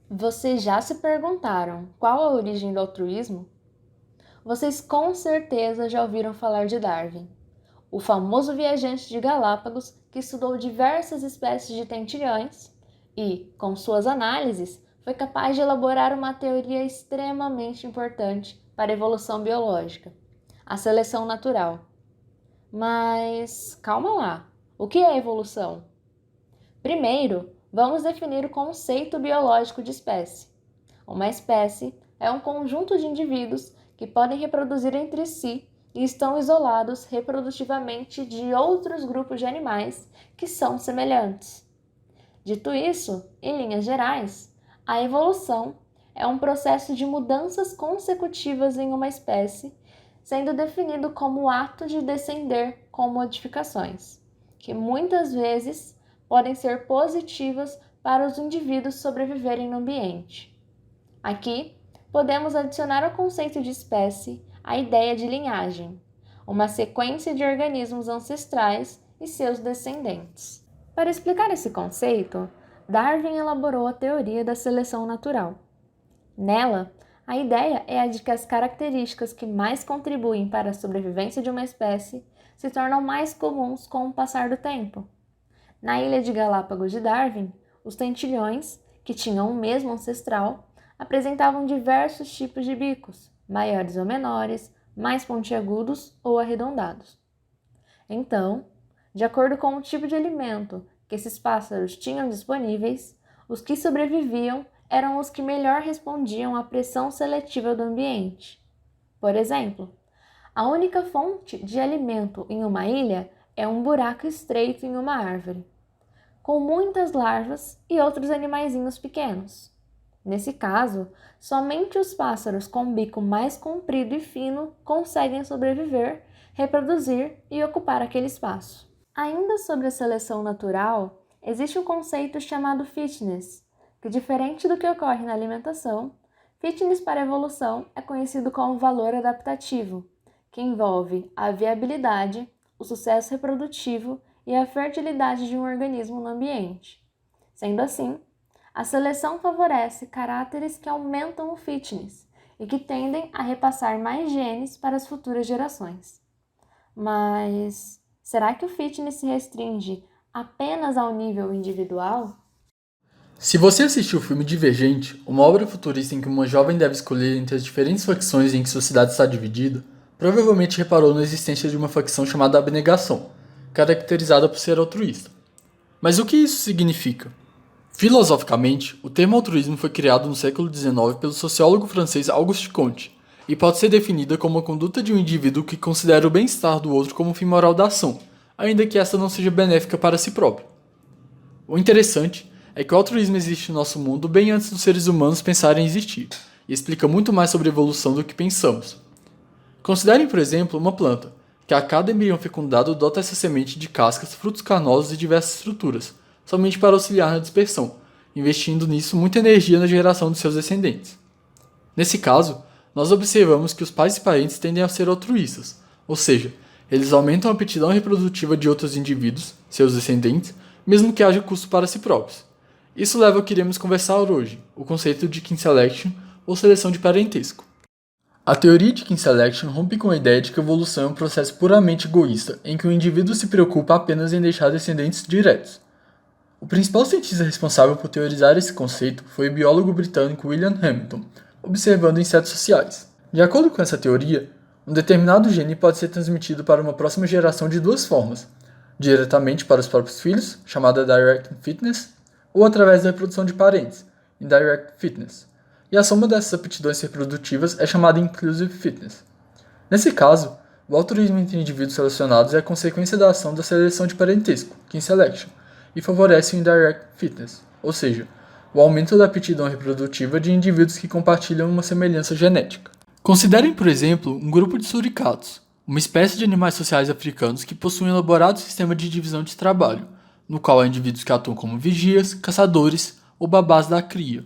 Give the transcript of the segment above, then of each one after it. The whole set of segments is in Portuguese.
Vocês já se perguntaram qual a origem do altruísmo? Vocês com certeza já ouviram falar de Darwin, o famoso viajante de Galápagos que estudou diversas espécies de tentilhões e, com suas análises, foi capaz de elaborar uma teoria extremamente importante para a evolução biológica, a seleção natural. Mas calma lá, o que é evolução? Primeiro, vamos definir o conceito biológico de espécie. Uma espécie é um conjunto de indivíduos que podem reproduzir entre si e estão isolados reprodutivamente de outros grupos de animais que são semelhantes. Dito isso, em linhas gerais, a evolução é um processo de mudanças consecutivas em uma espécie, sendo definido como o ato de descender com modificações, que muitas vezes podem ser positivas para os indivíduos sobreviverem no ambiente. Aqui, podemos adicionar ao conceito de espécie a ideia de linhagem, uma sequência de organismos ancestrais e seus descendentes. Para explicar esse conceito, Darwin elaborou a teoria da seleção natural. Nela, a ideia é a de que as características que mais contribuem para a sobrevivência de uma espécie se tornam mais comuns com o passar do tempo. Na ilha de Galápagos de Darwin, os tentilhões, que tinham o mesmo ancestral, apresentavam diversos tipos de bicos, maiores ou menores, mais pontiagudos ou arredondados. Então, de acordo com o tipo de alimento que esses pássaros tinham disponíveis, os que sobreviviam eram os que melhor respondiam à pressão seletiva do ambiente. Por exemplo, a única fonte de alimento em uma ilha é um buraco estreito em uma árvore, com muitas larvas e outros animaizinhos pequenos. Nesse caso, somente os pássaros com bico mais comprido e fino conseguem sobreviver, reproduzir e ocupar aquele espaço. Ainda sobre a seleção natural, existe um conceito chamado fitness, que, diferente do que ocorre na alimentação, fitness para a evolução é conhecido como valor adaptativo, que envolve a viabilidade, o sucesso reprodutivo e a fertilidade de um organismo no ambiente. Sendo assim, a seleção favorece caráteres que aumentam o fitness e que tendem a repassar mais genes para as futuras gerações. Mas será que o fitness se restringe apenas ao nível individual? Se você assistiu o filme Divergente, uma obra futurista em que uma jovem deve escolher entre as diferentes facções em que sociedade está dividida, provavelmente reparou na existência de uma facção chamada abnegação, caracterizada por ser altruísta. Mas o que isso significa? Filosoficamente, o termo altruísmo foi criado no século XIX pelo sociólogo francês Auguste Comte e pode ser definida como a conduta de um indivíduo que considera o bem-estar do outro como fim moral da ação, ainda que esta não seja benéfica para si próprio. O interessante é que o altruísmo existe no nosso mundo bem antes dos seres humanos pensarem em existir, e explica muito mais sobre a evolução do que pensamos. Considerem, por exemplo, uma planta, que a cada embrião fecundado dota essa semente de cascas, frutos carnosos e diversas estruturas, somente para auxiliar na dispersão, investindo nisso muita energia na geração de seus descendentes. Nesse caso, nós observamos que os pais e parentes tendem a ser altruístas, ou seja, eles aumentam a aptidão reprodutiva de outros indivíduos, seus descendentes, mesmo que haja custo para si próprios. Isso leva ao que iremos conversar hoje, o conceito de kin selection, ou seleção de parentesco. A teoria de kin selection rompe com a ideia de que a evolução é um processo puramente egoísta, em que o indivíduo se preocupa apenas em deixar descendentes diretos. O principal cientista responsável por teorizar esse conceito foi o biólogo britânico William Hamilton, observando insetos sociais. De acordo com essa teoria, um determinado gene pode ser transmitido para uma próxima geração de duas formas: diretamente para os próprios filhos, chamada direct fitness, ou através da reprodução de parentes, indirect fitness. E a soma dessas aptidões reprodutivas é chamada inclusive fitness. Nesse caso, o altruísmo entre indivíduos relacionados é a consequência da ação da seleção de parentesco, kin selection, e favorece o indirect fitness, ou seja, o aumento da aptidão reprodutiva de indivíduos que compartilham uma semelhança genética. Considerem, por exemplo, um grupo de suricatos, uma espécie de animais sociais africanos que possuem um elaborado sistema de divisão de trabalho, no qual há indivíduos que atuam como vigias, caçadores ou babás da cria.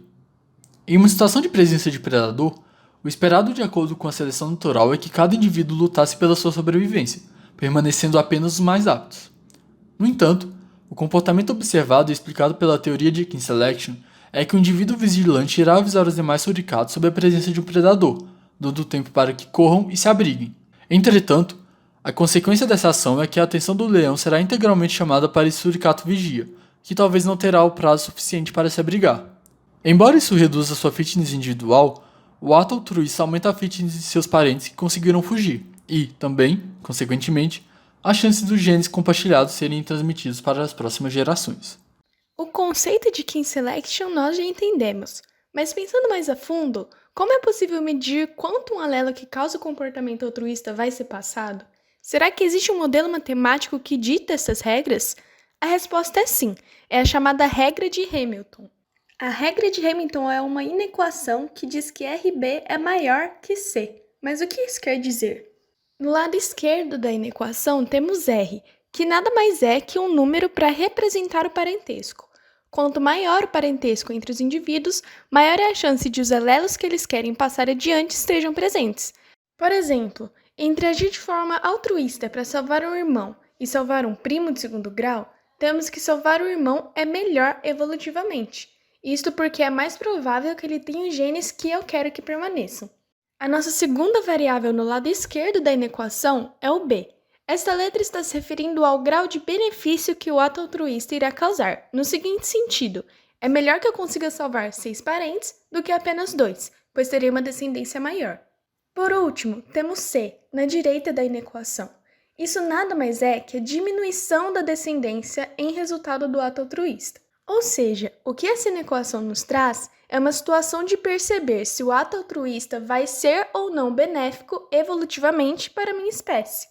Em uma situação de presença de predador, o esperado de acordo com a seleção natural é que cada indivíduo lutasse pela sua sobrevivência, permanecendo apenas os mais aptos. No entanto, o comportamento observado e explicado pela teoria de kin selection é que o indivíduo vigilante irá avisar os demais suricatos sobre a presença de um predador, dando tempo para que corram e se abriguem. Entretanto, a consequência dessa ação é que a atenção do leão será integralmente chamada para esse suricato vigia, que talvez não terá o prazo suficiente para se abrigar. Embora isso reduza sua fitness individual, o ato altruísta aumenta a fitness de seus parentes que conseguiram fugir e, também, consequentemente, a chance dos genes compartilhados serem transmitidos para as próximas gerações. O conceito de kin selection nós já entendemos, mas pensando mais a fundo, como é possível medir quanto um alelo que causa o comportamento altruísta vai ser passado? Será que existe um modelo matemático que dita essas regras? A resposta é sim, é a chamada regra de Hamilton. A regra de Hamilton é uma inequação que diz que RB é maior que C. Mas o que isso quer dizer? No lado esquerdo da inequação temos R, que nada mais é que um número para representar o parentesco. Quanto maior o parentesco entre os indivíduos, maior é a chance de os alelos que eles querem passar adiante estejam presentes. Por exemplo, entre agir de forma altruísta para salvar um irmão e salvar um primo de segundo grau, temos que salvar o irmão é melhor evolutivamente. Isto porque é mais provável que ele tenha os genes que eu quero que permaneçam. A nossa segunda variável no lado esquerdo da inequação é o B. Esta letra está se referindo ao grau de benefício que o ato altruísta irá causar, no seguinte sentido: é melhor que eu consiga salvar 6 parentes do que apenas 2, pois terei uma descendência maior. Por último, temos C, na direita da inequação. Isso nada mais é que a diminuição da descendência em resultado do ato altruísta. Ou seja, o que essa inequação nos traz é uma situação de perceber se o ato altruísta vai ser ou não benéfico evolutivamente para a minha espécie.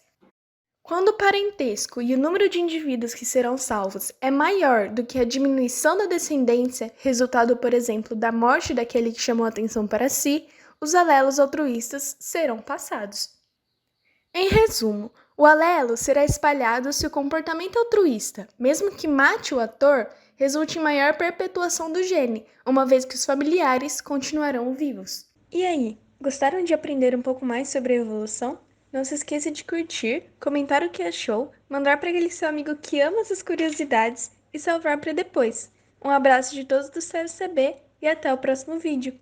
Quando o parentesco e o número de indivíduos que serão salvos é maior do que a diminuição da descendência, resultado, por exemplo, da morte daquele que chamou a atenção para si, os alelos altruístas serão passados. Em resumo, o alelo será espalhado se o comportamento altruísta, mesmo que mate o ator, resulte em maior perpetuação do gene, uma vez que os familiares continuarão vivos. E aí, gostaram de aprender um pouco mais sobre a evolução? Não se esqueça de curtir, comentar o que achou, mandar para aquele seu amigo que ama essas curiosidades e salvar para depois. Um abraço de todos do CSCB e até o próximo vídeo.